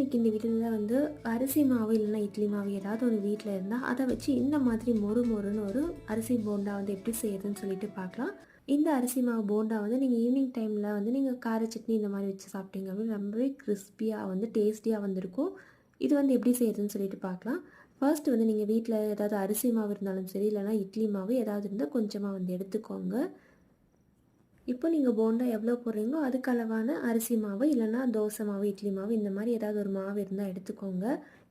இன்றைக்கி இந்த வீட்டில் வந்து அரிசி மாவு இல்லைன்னா இட்லி மாவு ஏதாவது ஒரு வீட்டில் இருந்தால் அதை வச்சு இந்த மாதிரி மொறு மொறுன்னு ஒரு அரிசி போண்டா வந்து எப்படி செய்யுதுன்னு சொல்லிட்டு பார்க்கலாம். இந்த அரிசி மாவு போண்டா வந்து நீங்கள் ஈவினிங் டைமில் வந்து நீங்கள் கார சட்னி இந்த மாதிரி வச்சு சாப்பிட்டீங்க அப்படின்னு ரொம்பவே கிறிஸ்பியாக வந்து டேஸ்டியாக வந்திருக்கும். இது வந்து எப்படி செய்யுதுன்னு சொல்லிட்டு பார்க்கலாம். ஃபர்ஸ்ட் வந்து நீங்கள் வீட்டில் ஏதாவது அரிசி மாவு இருந்தாலும் சரி இல்லைனா இட்லி மாவு ஏதாவது இருந்தால் கொஞ்சமாக வந்து எடுத்துக்கோங்க. இப்போ நீங்கள் போண்டா எவ்வளோ போடுறீங்களோ அதுக்கு அளவான அரிசி மாவு இல்லைனா தோசை மாவு இட்லி மாவு இந்த மாதிரி ஏதாவது ஒரு மாவு இருந்தால் எடுத்துக்கோங்க.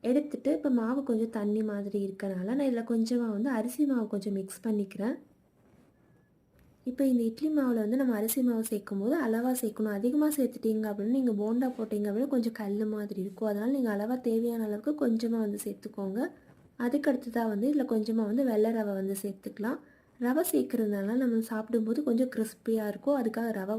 எடுத்துகிட்டு இப்போ மாவு கொஞ்சம் தண்ணி மாதிரி இருக்கனால நான் இதில் கொஞ்சமாக வந்து அரிசி மாவு கொஞ்சம் மிக்ஸ் பண்ணிக்கிறேன். இப்போ இந்த இட்லி மாவில் வந்து நம்ம அரிசி மாவு சேர்க்கும் போது அளவாக சேர்க்கணும். அதிகமாக சேர்த்துட்டீங்க அப்படின்னு நீங்கள் போண்டா போட்டிங்க அப்படின்னா கொஞ்சம் கல் மாதிரி இருக்கும். அதனால் நீங்கள் அளவாக தேவையான அளவுக்கு கொஞ்சமாக வந்து சேர்த்துக்கோங்க. அதுக்கடுத்ததாக வந்து இதில் கொஞ்சமாக வந்து வெள்ளை ரவை வந்து சேர்த்துக்கலாம். ரவை சேர்க்குறதுனால நம்ம சாப்பிடும்போது கொஞ்சம் கிறிஸ்பியாக இருக்கும். அதுக்காக ரவை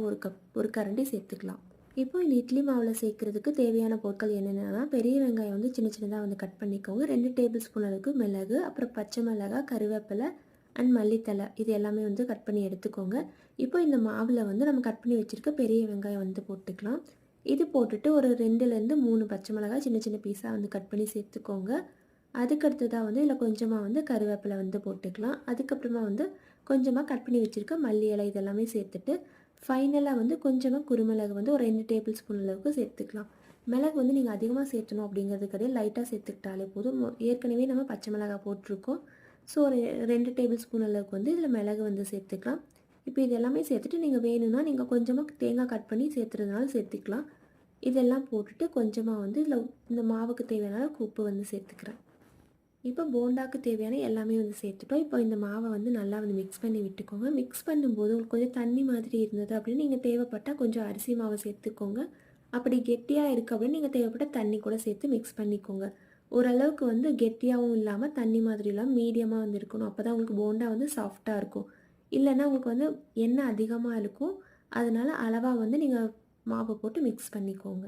ஒரு கரண்டி சேர்த்துக்கலாம். இப்போ இந்த இட்லி மாவில் சேர்க்குறதுக்கு தேவையான பொருட்கள் என்னென்னா, பெரிய வெங்காயம் வந்து சின்ன சின்னதாக வந்து கட் பண்ணிக்கோங்க. 2 டேபிள் ஸ்பூன் அளவுக்கு மிளகு, அப்புறம் பச்சை மிளகாய், கருவேப்பிலை அண்ட் மல்லித்தலை இது எல்லாமே வந்து கட் பண்ணி எடுத்துக்கோங்க. இப்போ இந்த மாவில் வந்து நம்ம கட் பண்ணி வச்சுருக்க பெரிய வெங்காயம் வந்து போட்டுக்கலாம். இது போட்டுட்டு ஒரு 2லேருந்து 3 பச்சை மிளகாய் சின்ன சின்ன பீஸாக வந்து கட் பண்ணி சேர்த்துக்கோங்க. அதுக்கடுத்ததாக வந்து இதில் கொஞ்சமாக வந்து கருவேப்பிலை வந்து போட்டுக்கலாம். அதுக்கப்புறமா வந்து கொஞ்சமாக கட் பண்ணி வச்சுருக்க மல்லி இலை இதெல்லாமே சேர்த்துட்டு ஃபைனலாக வந்து கொஞ்சமாக குருமிளகு வந்து ஒரு 2 டேபிள் ஸ்பூன் அளவுக்கு சேர்த்துக்கலாம். மிளகு வந்து நீங்கள் அதிகமாக சேர்த்தணும் அப்படிங்கிறது கிடையாது, லைட்டாக சேர்த்துக்கிட்டாலே போதும். ஏற்கனவே நம்ம பச்சை மிளகாய் போட்டிருக்கோம். ஸோ ஒரு 2 டேபிள் ஸ்பூன் அளவுக்கு வந்து இதில் மிளகு வந்து சேர்த்துக்கலாம். இப்போ இது எல்லாமே சேர்த்துட்டு நீங்கள் வேணும்னா நீங்கள் கொஞ்சமாக தேங்காய் கட் பண்ணி சேர்த்துறதுனால சேர்த்துக்கலாம். இதெல்லாம் போட்டுட்டு கொஞ்சமாக வந்து இதில் இந்த மாவுக்கு தேவையான உப்பு வந்து சேர்த்துக்கிறேன். இப்போ போண்டாக்கு தேவையான எல்லாமே வந்து சேர்த்துட்டோம். இப்போ இந்த மாவை வந்து நல்லா வந்து மிக்ஸ் பண்ணி விட்டுக்கோங்க. மிக்ஸ் பண்ணும்போது உங்களுக்கு கொஞ்சம் தண்ணி மாதிரி இருந்தது அப்படின்னு நீங்கள் தேவைப்பட்டால் கொஞ்சம் அரிசி மாவை சேர்த்துக்கோங்க. அப்படி கெட்டியாக இருக்குது அப்படின்னு நீங்கள் தேவைப்பட்ட தண்ணி கூட சேர்த்து மிக்ஸ் பண்ணிக்கோங்க. ஓரளவுக்கு வந்து கெட்டியாகவும் இல்லாமல் தண்ணி மாதிரி இல்லாமல் மீடியமாக வந்து இருக்கணும். அப்போ தான் உங்களுக்கு போண்டா வந்து சாஃப்டாக இருக்கும். இல்லைன்னா உங்களுக்கு வந்து எண்ணெய் அதிகமாக இருக்கும். அதனால் அளவாக வந்து நீங்கள் மாவை போட்டு மிக்ஸ் பண்ணிக்கோங்க.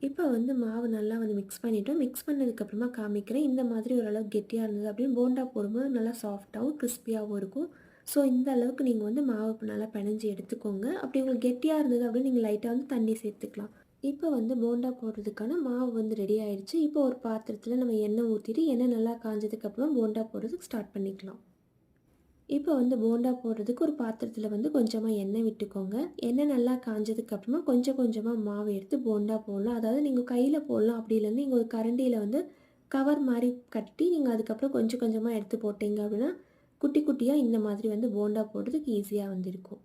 இப்போ வந்து மாவு நல்லா வந்து மிக்ஸ் பண்ணிவிட்டோம். மிக்ஸ் பண்ணதுக்கப்புறமா காமிக்கிறேன். இந்த மாதிரி ஓரளவுக்கு கெட்டியாக இருந்தது அப்படின்னு போண்டா போடும்போது நல்லா சாஃப்டாகவும் கிறிஸ்பியாகவும் இருக்கும். ஸோ இந்த அளவுக்கு நீங்கள் வந்து மாவு நல்லா பிணைஞ்சி எடுத்துக்கோங்க. அப்படி உங்களுக்கு கெட்டியாக இருந்தது அப்படின்னு நீங்கள் லைட்டாக வந்து தண்ணி சேர்த்துக்கலாம். இப்போ வந்து போண்டா போடுறதுக்கான மாவு வந்து ரெடி ஆயிடுச்சு. இப்போ ஒரு பாத்திரத்தில் நம்ம எண்ணெய் ஊற்றிட்டு எண்ணெய் நல்லா காஞ்சதுக்கப்புறம் போண்டா போடுறதுக்கு ஸ்டார்ட் பண்ணிக்கலாம். இப்போ வந்து போண்டா போடுறதுக்கு ஒரு பாத்திரத்தில் வந்து கொஞ்சமாக எண்ணெய் விட்டுக்கோங்க. எண்ணெய் நல்லா காஞ்சதுக்கப்புறமா கொஞ்சம் கொஞ்சமாக மாவு எடுத்து போண்டா போடலாம். அதாவது நீங்கள் கையில் போடலாம், அப்படி இல்லைன்னா நீங்கள் ஒரு கரண்டியில் வந்து கவர் மாதிரி கட்டி நீங்கள் அதுக்கப்புறம் கொஞ்சம் கொஞ்சமாக எடுத்து போட்டிங்க அப்படின்னா குட்டி குட்டியாக இந்த மாதிரி வந்து போண்டா போடுறதுக்கு ஈஸியாக வந்து இருக்கும்.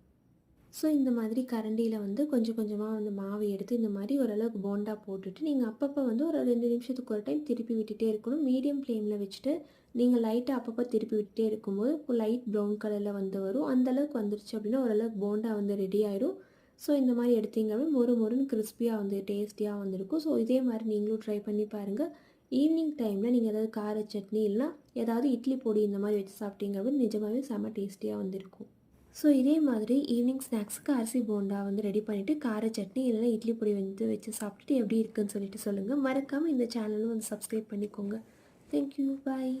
ஸோ இந்த மாதிரி கரண்டியில் வந்து கொஞ்சம் கொஞ்சமாக வந்து மாவு எடுத்து இந்த மாதிரி ஓரளவுக்கு போண்டா போட்டுட்டு நீங்கள் அப்பப்போ வந்து ஒரு 2 நிமிஷத்துக்கு ஒரு டைம் திருப்பி விட்டுட்டே இருக்கணும். மீடியம் ஃப்ளேமில் வச்சுட்டு நீங்கள் லைட்டாக அப்பப்போ திருப்பி விட்டுட்டே இருக்கும்போது இப்போ லைட் ப்ரௌன் கலரில் வந்து வரும். அந்தளவுக்கு வந்துருச்சு அப்படின்னா ஓரளவுக்கு போண்டா வந்து ரெடி ஆயிடும். ஸோ இந்த மாதிரி எடுத்தீங்க அப்படின்னா மொறு மொறுன்னு கிறிஸ்பியாக வந்து டேஸ்டியாக வந்துருக்கும். ஸோ இதே மாதிரி நீங்களும் ட்ரை பண்ணி பாருங்கள். ஈவினிங் டைமில் நீங்கள் ஏதாவது கார சட்னி இல்லைனா ஏதாவது இட்லி பொடி இந்த மாதிரி வச்சு சாப்பிட்டீங்க அப்படின்னு நிஜமாகவே செம்ம டேஸ்டியாக வந்திருக்கும். ஸோ இதே மாதிரி ஈவினிங் ஸ்நாக்ஸுக்கு அரிசி போண்டா வந்து ரெடி பண்ணிவிட்டு கார சட்னி இல்லைனா இட்லி பொடி வந்து வச்சு சாப்பிட்டுட்டு எப்படி இருக்குன்னு சொல்லிட்டு சொல்லுங்கள். மறக்காமல் இந்த சேனலும் வந்து சப்ஸ்கிரைப் பண்ணிக்கோங்க. தேங்க்யூ, பாய்.